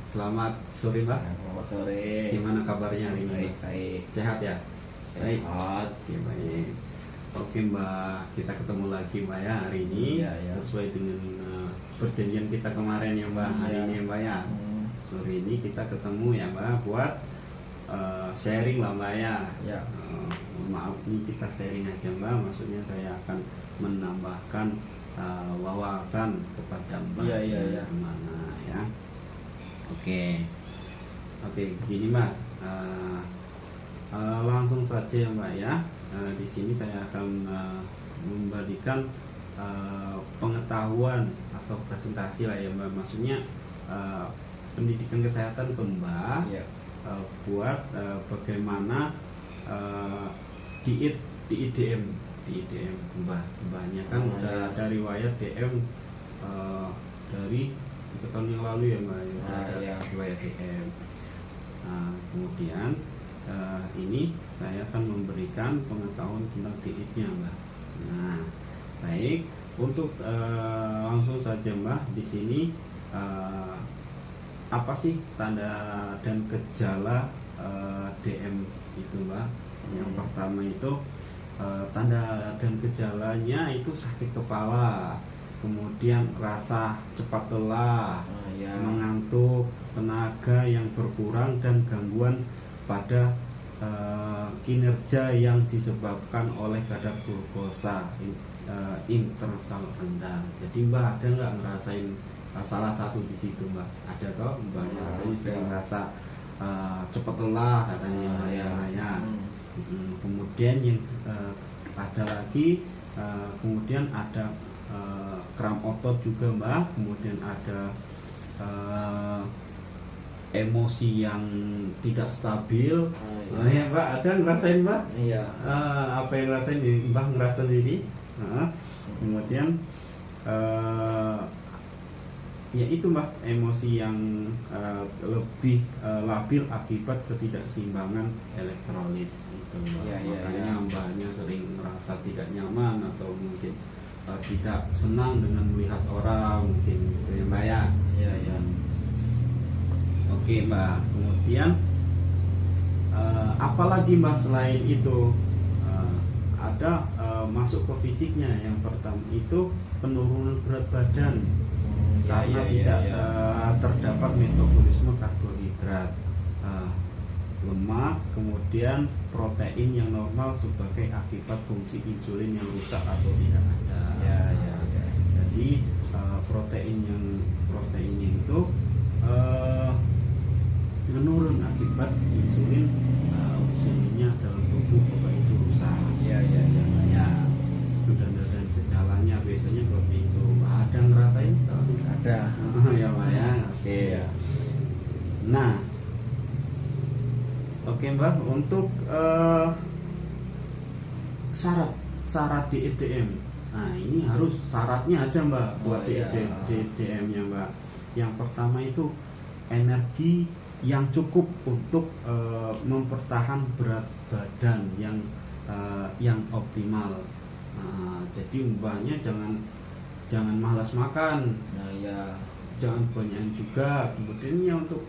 Selamat sore Mbak. Selamat sore. Gimana kabarnya hari ini? Baik, baik. Sehat ya? Baik. Sehat. Oke, baik. Oke Mbak, kita ketemu lagi Mbak ya hari ini. Iya, iya. Sesuai dengan perjanjian kita kemarin ya Mbak. Hari Iya. ini ya Mbak ya. Sore ini kita ketemu ya Mbak buat sharing lah Mbak ya. Ya. Maaf nih kita sharing aja Mbak. Maksudnya saya akan menambahkan wawasan kepada Mbak. Iya, iya, iya. Mana ya? Oke, gini Mbak, langsung saja ya Mbak ya. Di sini saya akan memberikan pengetahuan atau presentasi lah ya Mbak. Maksudnya pendidikan kesehatan ke Mbak, Ya. buat bagaimana diet di IDM Mbak. Mbaknya kan udah ada riwayat DM dari 3 tahun yang lalu ya Mbak, ada iya. riwayat DM. Kemudian ini saya akan memberikan pengetahuan tentang dietnya Mbak. Nah, baik, untuk langsung saja Mbak, di sini apa sih tanda dan gejala DM itu Mbak? Yang pertama itu tanda dan gejalanya itu sakit kepala, kemudian rasa cepat lelah, Ya. mengantuk, tenaga yang berkurang, dan gangguan pada kinerja yang disebabkan oleh kadar glukosa intersal rendah. Jadi Mbak ada nggak ngerasain salah satu di situ Mbak? Ada toh Mbaknya? Saya ngerasa cepat lelah katanya Mbak ya. Kemudian yang ada lagi, kemudian ada kram otot juga Mbak. Kemudian ada emosi yang tidak stabil. Ya Mbak, ada ngerasain Mbak? Iya. Apa yang ngerasain Mbak ngerasa sendiri? Kemudian ya itu Mbak, emosi yang lebih labil akibat ketidakseimbangan elektrolit itu Mbak. Ya, ya, Makanya ya. Mbaknya sering merasa tidak nyaman atau mungkin tidak senang dengan melihat orang, mungkin gitu ya Mbak ya. Iya, iya. Oke Mbak, kemudian apalagi Mbak selain itu? Ada masuk ke fisiknya. Yang pertama itu penurunan berat badan karena tidak terdapat metabolisme karbohidrat, lemak, kemudian protein yang normal sebagai akibat fungsi insulin yang rusak atau tidak ada. Ya. Jadi proteinnya itu menurun akibat insulinnya dalam tubuh apa itu rusak. Ya. Itu dan gejalanya biasanya seperti itu. Ada ngerasain? Ada. Ya Mbak ya. Oke. Nah, oke Mbak, untuk syarat di EDM. Nah, ini harus syaratnya ada Mbak buat di EDM-nya Mbak. Yang pertama itu energi yang cukup untuk mempertahan berat badan yang optimal. Jadi Mbaknya jangan malas makan. Nah, ya. Jangan banyak juga. Kemudian ya untuk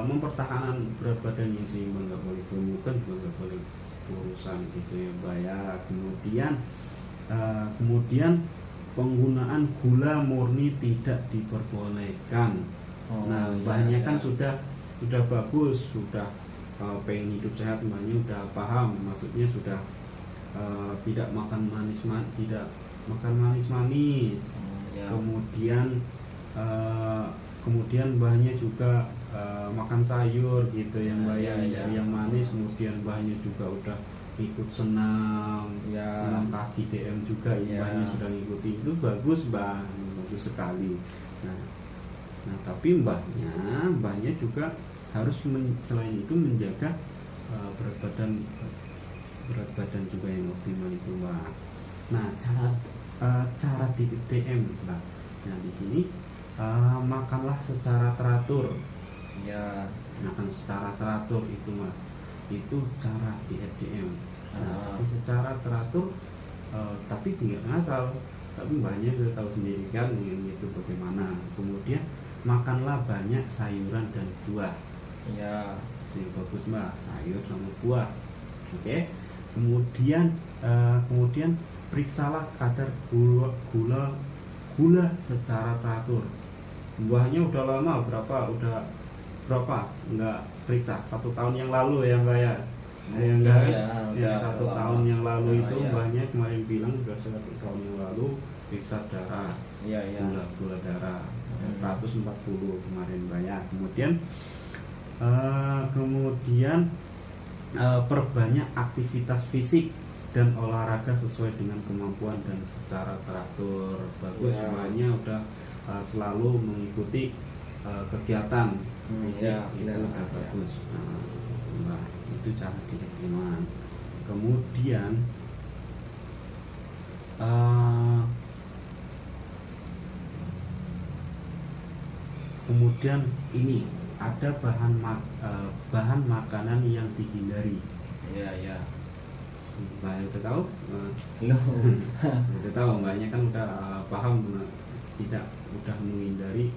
mempertahankan berat badan yang seimbang, nggak boleh gemukan juga nggak boleh kurusan gitu ya Mbak ya. Kemudian penggunaan gula murni tidak diperbolehkan. Mbaknya kan sudah bagus, sudah pengen hidup sehat, Mbaknya udah paham, maksudnya sudah tidak makan manis-manis. Ya. Kemudian Mbaknya juga makan sayur gitu ya Mbak ya, yang manis. Kemudian Mbaknya juga udah ikut senam kaki DM juga, Mbaknya sudah ngikuti. Itu bagus Mbak, bagus sekali. Nah tapi Mbaknya juga harus selain itu menjaga berat badan juga yang optimal itu Mbak. Nah cara di DM Mbak. Nah di sini makanlah secara teratur. Ya. Makan secara teratur itu Mbak. Itu cara di SDM. Tapi secara teratur, tapi tidak ngasal. Tapi Mbaknya sudah tahu sendiri kan itu bagaimana. Kemudian makanlah banyak sayuran dan buah. Ya. Ini bagus mbak, sayur sama buah. Oke. Kemudian periksalah kadar gula secara teratur. Buahnya udah lama udah berapa nggak periksa? 1 tahun yang lalu ya mbak ya? Enggak, ya 1 tahun yang lalu itu mbaknya kemarin bilang udah 1 tahun yang lalu periksa darah, gula darah 140 kemarin banyak. Kemudian perbanyak aktivitas fisik dan olahraga sesuai dengan kemampuan dan secara teratur. Bagus, semuanya udah selalu mengikuti kegiatan fisik, itu udah bagus. Nah, itu cara keilmuan. Kemudian ini ada bahan makanan yang dihindari. Ya. Mbak udah tahu? Belum. Udah tahu, mbaknya kan udah paham, tidak udah menghindari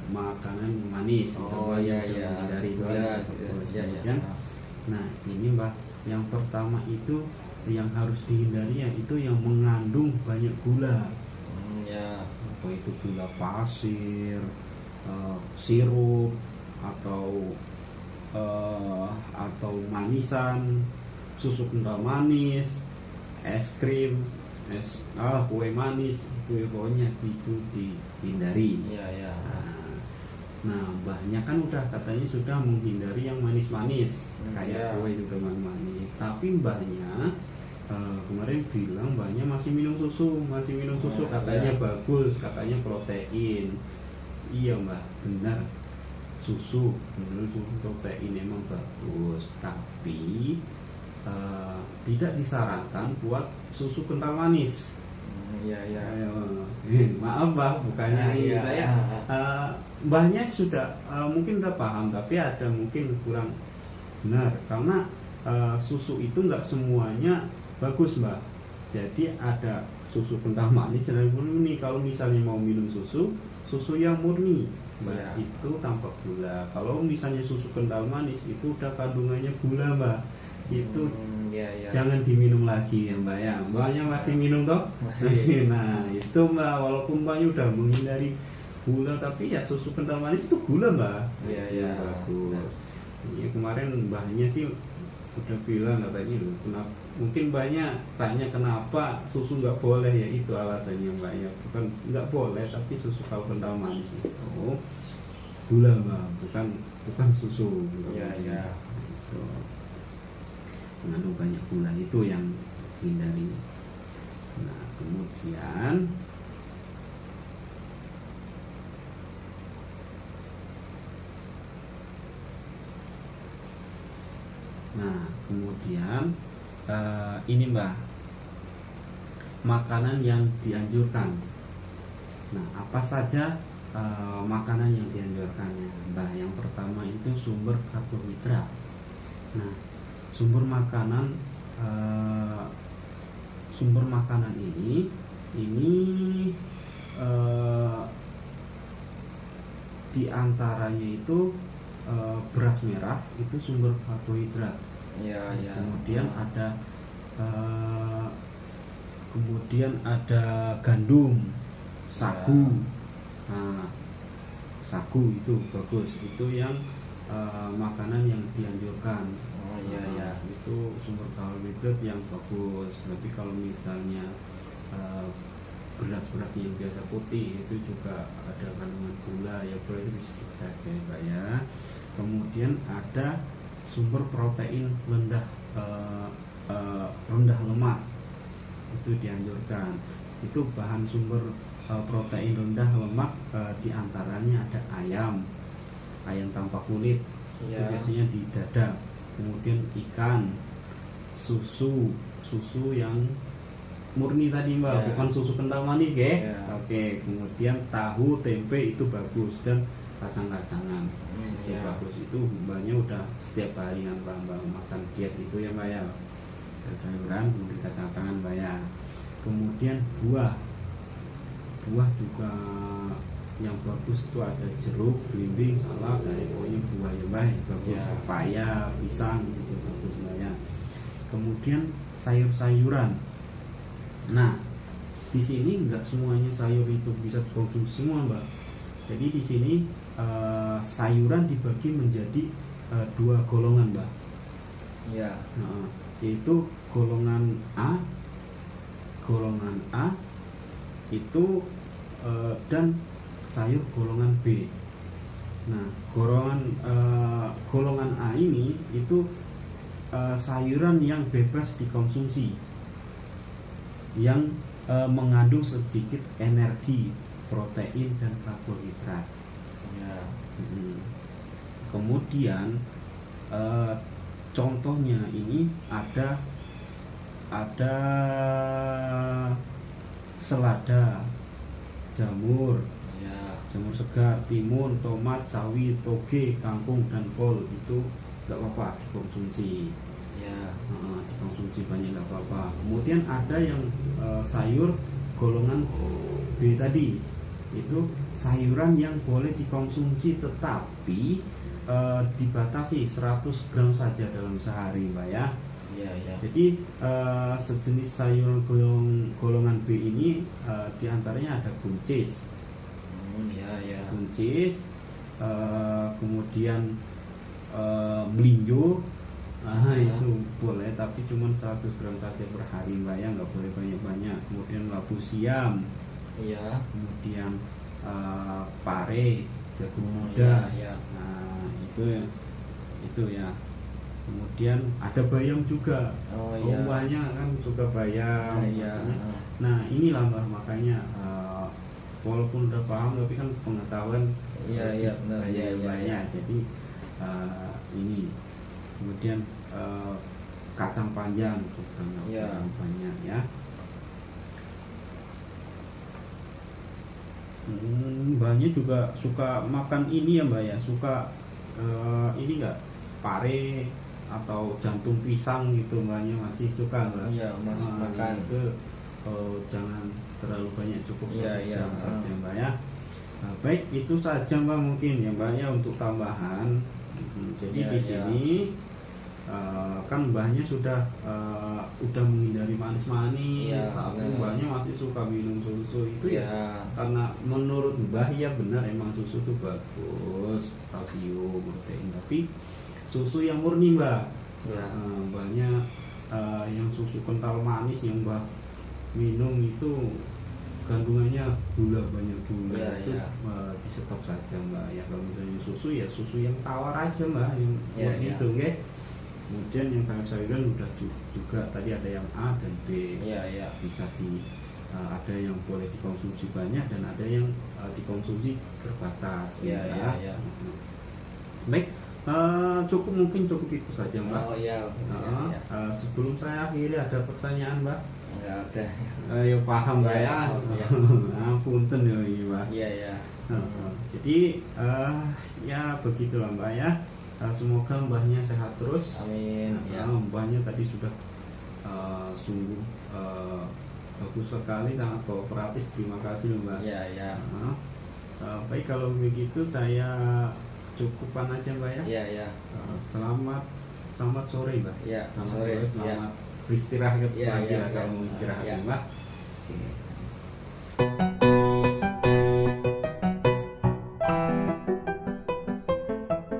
makanan manis. Menghindari kemudian. Nah ini mbak, yang pertama itu yang harus dihindari yaitu yang mengandung banyak gula. Apa itu gula pasir, sirup atau manisan, susu kental manis, es krim, kue manis, itu pokoknya itu dihindari. Nah mbahnya kan udah katanya sudah menghindari yang manis-manis, kayak kue juga manis. Tapi mbahnya kemarin bilang mbahnya masih minum susu katanya bagus, katanya protein. Iya mbak, benar, susu protein emang bagus, tapi tidak disarankan buat susu kental manis. Maaf mbak, bukannya saya mbahnya sudah mungkin udah paham, tapi ada mungkin kurang benar, karena susu itu nggak semuanya bagus mbak. Jadi ada susu kental manis dan murni. Kalau misalnya mau minum susu yang murni mbak, itu tanpa gula. Kalau misalnya susu kental manis itu udah kandungannya gula mbak, itu jangan diminum lagi ya mbak ya. Mbaknya masih minum toh? Masih. Nah itu mbak, walaupun mbaknya udah menghindari gula, tapi ya susu kental manis itu gula mbak. Bagus. Ya, kemarin mbaknya sih udah bilang katanya loh, kenapa mungkin banyak tanya kenapa susu nggak boleh, ya itu alasannya mbaknya, bukan nggak boleh tapi susu kalau kental manis itu gula mbak, bukan susu. So, mengandung banyak gula itu yang hindari. Nah kemudian ini mbak, makanan yang dianjurkan. Nah apa saja makanan yang dianjurkannya mbak? Yang pertama itu sumber karbohidrat. Nah sumber makanan ini diantaranya itu beras merah itu sumber karbohidrat. Kemudian ada gandum, sagu. Nah, sagu itu bagus, itu yang makanan yang dianjurkan. Itu sumber karbohidrat yang bagus. Tapi kalau misalnya beras-beras yang biasa putih itu juga ada kandungan gula, ya boleh sedikit saja mbak ya. Kemudian ada sumber protein rendah lemak, itu dianjurkan. Itu bahan sumber protein rendah lemak diantaranya ada ayam tanpa kulit, itu biasanya di dada. Kemudian ikan, susu yang murni tadi mbak, bukan susu kental manis Oke. Kemudian tahu, tempe itu bagus, dan kacang-kacangan itu bagus. Itu mbaknya udah setiap hari kan mbak makan diet itu ya mbak ya, sayuran kemudian kacang-kacangan mbak ya. Kemudian buah juga yang bagus itu ada jeruk, belimbing, salak, pokoknya buah yang baik bagus, Ya. pepaya, pisang gitu bagus semuanya. Kemudian sayur-sayuran. Nah, di sini nggak semuanya sayur itu bisa dikonsumsi semua, Mbak. Jadi di sini sayuran dibagi menjadi dua golongan, Mbak. Ya. Nah, yaitu golongan A. Golongan A itu dan sayur golongan B. Nah, golongan A ini itu sayuran yang bebas dikonsumsi, yang mengandung sedikit energi, protein dan karbohidrat. Ya. Kemudian contohnya ini ada selada, jamur, Ya. jamur segar, timun, tomat, sawi, toge, kangkung dan kol itu nggak apa-apa dikonsumsi. Ya. Dikonsumsi banyak nggak apa-apa. Kemudian ada yang sayur golongan B tadi, itu sayuran yang boleh dikonsumsi tetapi dibatasi 100 gram saja dalam sehari, Mbak ya. Ya. Ya. Jadi sejenis sayur golongan B ini diantaranya ada buncis, Ya. Ya. buncis, kemudian melinjo. Itu boleh tapi cuma 100 gram saja per hari, Mbak ya, nggak boleh banyak-banyak. Kemudian labu siam, Ya. kemudian pare, jagung muda. Ya. Nah itu ya. Kemudian ada bayam juga. Oh iya. Banyak kan suka bayam. Iya. maksudnya. Nah inilah, Mbak, makanya walaupun udah paham tapi kan pengetahuan Iya, benar. Iya, banyak. iya. Jadi ini kemudian kacang panjang juga Iya. banyak ya. Mbaknya juga suka makan ini ya, Mbak ya, suka ini enggak, pare atau jantung pisang gitu, Mbaknya masih suka, Mbak? Iya, masih makan. Itu jangan terlalu banyak, cukup Iya. saja, Mbak ya. Nah, baik, itu saja, Mbak, mungkin ya, Mbak ya, untuk tambahan. Jadi Iya, di iya. sini kan mbahnya sudah menghindari manis-manis, Iya, tapi benar. mbahnya masih suka minum susu itu ya. Ya. Karena menurut mbah ya benar, emang susu itu bagus, kalsium, protein, tapi susu yang murni, Mbak. Ya. Mbahnya yang susu kental manis yang mbah minum itu kandungannya banyak gula. Iya, Itu iya. di stop saja, Mbak ya. Kalau misalnya susu ya susu yang tawar aja, Mbak, yang Iya, murni iya. itu, nggih. Kemudian yang sayur-sayuran udah juga tadi ada yang A dan B. Iya. Bisa ada yang boleh dikonsumsi banyak dan ada yang dikonsumsi terbatas. Iya, ya. iya. Baik, mungkin cukup itu saja, Mbak. Oh iya. Sebelum saya akhiri, ada pertanyaan, Mbak? Enggak ada. Ya paham, Mbak ya. Iya. Punten ya ini, Mbak. Iya. Jadi ya begitulah, Mbak ya. Semoga mbahnya sehat terus. Amin. Ya. Mbahnya tadi sudah sungguh bagus sekali, sangat kooperatif. Terima kasih, Mbak. Iya. Baik, kalau begitu saya cukupan aja, Mbak ya. Iya. Selamat sore, Mbak. Iya, Selamat sore. selamat beristirahat Iya, lagi iya, lah kalau iya. mau istirahat, Iya. Mbak.